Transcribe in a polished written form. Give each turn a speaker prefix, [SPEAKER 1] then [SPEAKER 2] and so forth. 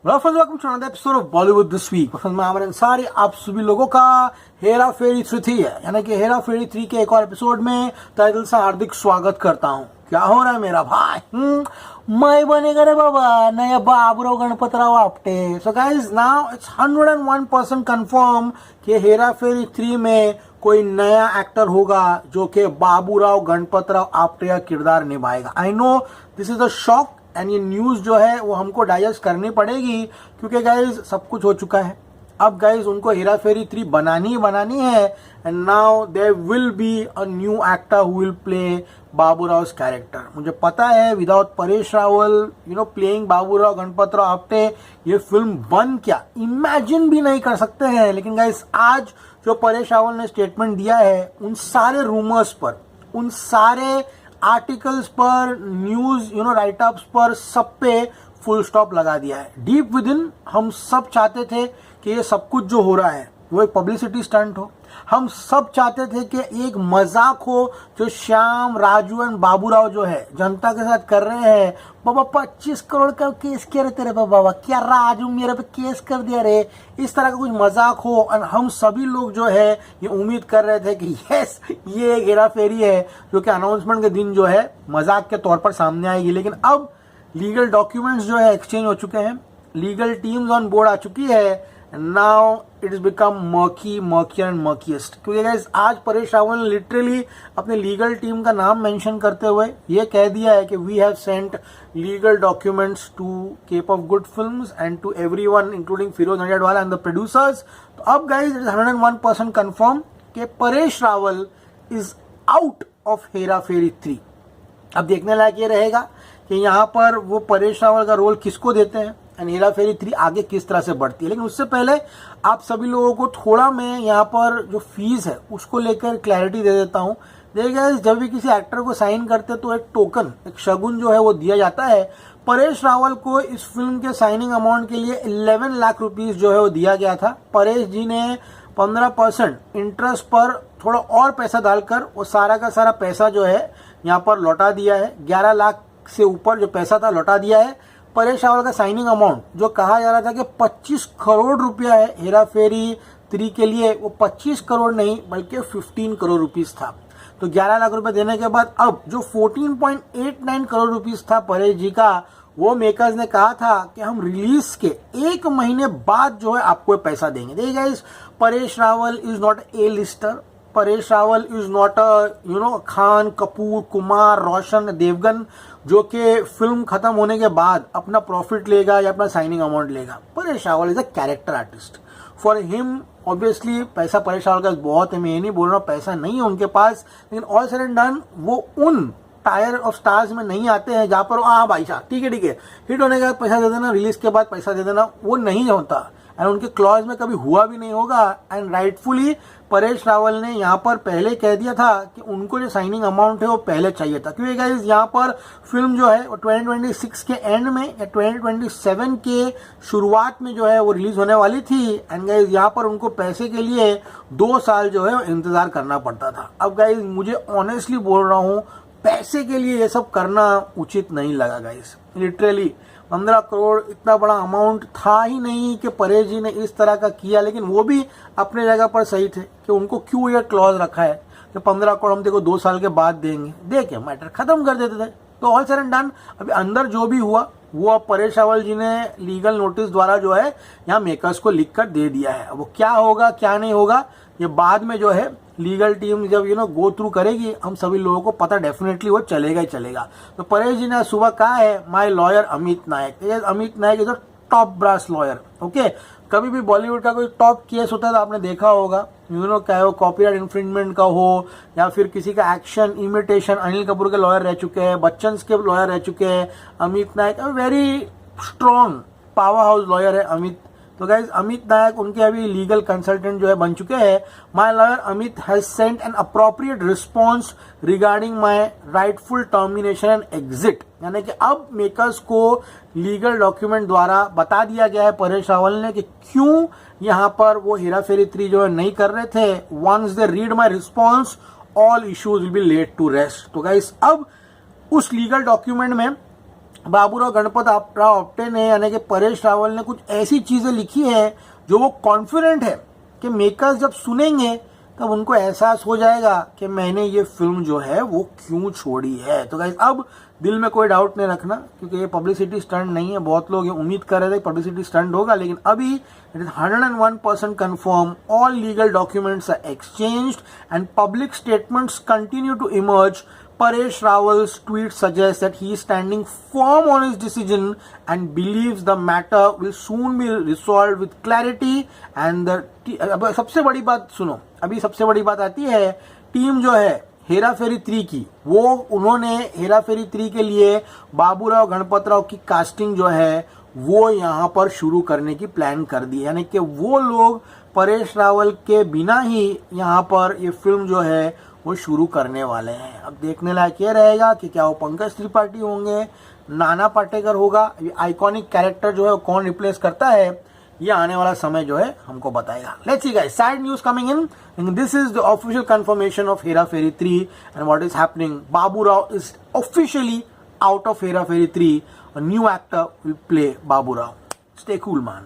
[SPEAKER 1] Welcome to another episode of Bollywood this week. मैं आमिर अंसारी आप सभी लोगों का हेरा फेरी 3 है, यानी कि हेरा फेरी 3 के एक और एपिसोड में तहे दिल से हार्दिक स्वागत करता हूँ। क्या हो रहा है मेरा भाई? मैं बनेगा रे बाबा नया Baburao Ganpatrao Apte. So guys now it's 101% confirm कि हेरा फेरी 3 में कोई नया एक्टर होगा जो कि बाबूराव गणपतराव आपटे का किरदार निभाएगा। I know this is a shock and ये न्यूज़ जो है वो हमको डाइजेस्ट करनी पड़ेगी क्योंकि गाइज सब कुछ हो चुका है। अब गाइज उनको हेरा फेरी 3 बनानी है and now there will be a new actor who will play Baburao character. मुझे पता है विदाउट परेश रावल प्लेइंग बाबूराव गणपतराव आपटे ये फिल्म बन क्या इमेजिन भी नहीं कर सकते हैं। लेकिन गाइज आज जो परेश रावल ने स्टेटमेंट दिया है उन सारे रूमर्स पर, उन सारे आर्टिकल्स पर, न्यूज राइटअप्स पर, सब पे फुल स्टॉप लगा दिया है। डीप विद इन हम सब चाहते थे कि ये सब कुछ जो हो रहा है वो एक पब्लिसिटी स्टंट हो। हम सब चाहते थे कि एक मजाक हो जो श्याम, राजू एंड बाबूराव जो है जनता के साथ कर रहे हैं। बाबा 25 करोड़ का केस किया रे तेरे बाबा, क्या राजू मेरे पे केस कर दिया रे, इस तरह का कुछ मजाक हो। और हम सभी लोग जो है ये उम्मीद कर रहे थे कि यस ये एक हेरा फेरी है जो कि अनाउंसमेंट के दिन जो है मजाक के तौर पर सामने आएगी। लेकिन अब लीगल डॉक्यूमेंट्स जो है एक्सचेंज हो चुके हैं, लीगल टीम्स ऑन बोर्ड आ चुकी है। Now it is become murkier and murkiest क्योंकि गाइस आज परेश रावल ने लिटरली अपने लीगल टीम का नाम मेंशन करते हुए ये कह दिया है कि we have sent legal documents to Cape of Good Films and to everyone including Firoz Nadiadwala and the producers. तो अब गाइस इट इज 101% कंफर्म कि Paresh Rawal is out of Hera Pheri 3। अब देखने लायक ये रहेगा कि यहाँ पर वो परेश रावल का रोल किसको देते हैं एंड हेरा फेरी 3 आगे किस तरह से बढ़ती है। लेकिन उससे पहले आप सभी लोगों को थोड़ा मैं यहाँ पर जो फीस है उसको लेकर क्लैरिटी दे देता हूँ। देखिए जब भी किसी एक्टर को साइन करते तो एक टोकन, एक शगुन जो है वो दिया जाता है। परेश रावल को इस फिल्म के साइनिंग अमाउंट के लिए 11 लाख रुपीज जो है वो दिया गया था। परेश जी ने 15% इंटरेस्ट पर थोड़ा और पैसा डालकर वो सारा का सारा पैसा जो है यहाँ पर लौटा दिया है। 11 लाख से ऊपर जो पैसा था लौटा दिया है। परेश रावल का साइनिंग अमाउंट जो कहा जा रहा था कि 25 करोड़ रुपया है हेरा फेरी 3 के लिए, वो 25 करोड़ नहीं बल्कि 15 करोड़ रुपीस था। तो 11 लाख रुपए देने के बाद अब जो 14.89 करोड़ रुपीस था परेश जी का, वो मेकर्स ने कहा था कि हम रिलीज के 1 महीने बाद जो है आपको पैसा देंगे। देखिए guys Paresh Rawal is not A lister, Paresh Rawal is not a Khan, Kapoor, Kumar, Roshan, Devgan जो कि फिल्म खत्म होने के बाद अपना प्रॉफिट लेगा या अपना साइनिंग अमाउंट लेगा। Paresh Rawal is a character artist. For him obviously पैसा परेश रावल का बहुत है, मैं ये नहीं बोल रहा हूँ पैसा नहीं है उनके पास, लेकिन ऑल सेड एंड डन वो उन टायर ऑफ स्टार्स में नहीं आते हैं जहाँ पर हाँ भाई साहब ठीक है हिट होने के बाद पैसा दे देना, रिलीज के बाद पैसा दे देना, वो नहीं होता एंड उनके क्लॉज में कभी हुआ भी नहीं होगा। एंड राइटफुली परेश रावल ने यहाँ पर पहले कह दिया था कि उनको जो साइनिंग अमाउंट है वो पहले चाहिए था क्योंकि गाइस यहाँ पर फिल्म जो है वो 2026 के एंड में या 2027 के शुरुआत में जो है वो रिलीज होने वाली थी। एंड गाइस यहाँ पर उनको पैसे के लिए 2 साल जो है इंतजार करना पड़ता था। अब गाइस मुझे ऑनेस्टली बोल रहा हूँ पैसे के लिए ये सब करना उचित नहीं लगा गाइस। लिटरली 15 करोड़ इतना बड़ा अमाउंट था ही नहीं कि परेश जी ने इस तरह का किया। लेकिन वो भी अपने जगह पर सही थे कि उनको क्यों ये क्लॉज रखा है कि 15 करोड़ हम देखो 2 साल के बाद देंगे, दे के मैटर खत्म कर देते थे। तो ऑल सेड एंड डन अभी अंदर जो भी हुआ वो अब परेश रावल जी ने लीगल नोटिस द्वारा जो है यहाँ मेकर्स को लिख कर दे दिया है। वो क्या होगा क्या नहीं होगा ये बाद में जो है लीगल टीम जब गो थ्रू करेगी हम सभी लोगों को पता डेफिनेटली वो चलेगा ही चलेगा। तो परेश जी ने सुबह कहा है my lawyer Amit Naik. Amit Naik is a top brass lawyer. Okay, कभी भी बॉलीवुड का कोई टॉप केस होता है तो आपने देखा होगा चाहे वो कॉपीराइट इन्फ्रिंजमेंट का हो या फिर किसी का एक्शन इमिटेशन, अनिल कपूर के लॉयर रह चुके हैं, बच्चन के लॉयर रह चुके हैं। Amit Nayak very strong power house lawyer है अमित। तो गाइज अमित नायक उनके अभी लीगल कंसल्टेंट जो है बन चुके हैं। My lawyer Amit has sent an appropriate response regarding my rightful termination and exit, यानी कि अब मेकर्स को लीगल डॉक्यूमेंट द्वारा बता दिया गया है परेश रावल ने कि क्यों यहाँ पर वो हेरा फेरी 3 जो है नहीं कर रहे थे। Once they read my response all issues will be laid to rest. तो गाइज अब उस लीगल डॉक्यूमेंट में बाबूराव गणपत राव आपटे ने यानी कि परेश रावल ने कुछ ऐसी चीजें लिखी है जो वो कॉन्फिडेंट है कि मेकर्स जब सुनेंगे तब उनको एहसास हो जाएगा कि मैंने ये फिल्म जो है वो क्यों छोड़ी है। तो गाइस अब दिल में कोई डाउट नहीं रखना, क्योंकि ये पब्लिसिटी स्टंट नहीं है। बहुत लोग ये उम्मीद कर रहे थे पब्लिसिटी स्टंट होगा, लेकिन अभी it is 101% confirm. All legal documents are exchanged and public statements continue to emerge. Paresh Rawal's tweet suggests that he is standing firm on his decision and believes the matter will soon be resolved with clarity. And अब सबसे बड़ी बात सुनो, अभी सबसे बड़ी बात आती है टीम जो है हेरा फेरी 3 की, वो उन्होंने हेरा फेरी 3 के लिए बाबूराव गणपत राव की कास्टिंग जो है वो यहाँ पर शुरू करने की प्लान कर दी, यानी कि वो लोग परेश रावल के बिना ही यहाँ पर ये फिल्म जो है वो शुरू करने वाले हैं। अब देखने लायक ये रहेगा कि क्या वो पंकज त्रिपाठी होंगे, नाना पाटेकर होगा, ये आइकॉनिक कैरेक्टर जो है वो कौन रिप्लेस करता है, ये आने वाला समय जो है हमको बताएगा। Let's see guys, sad news coming in, this is the official confirmation of Hera Pheri 3 and what is happening. Baburao is officially out of Hera Pheri 3, a new actor will play Baburao. Stay cool, man.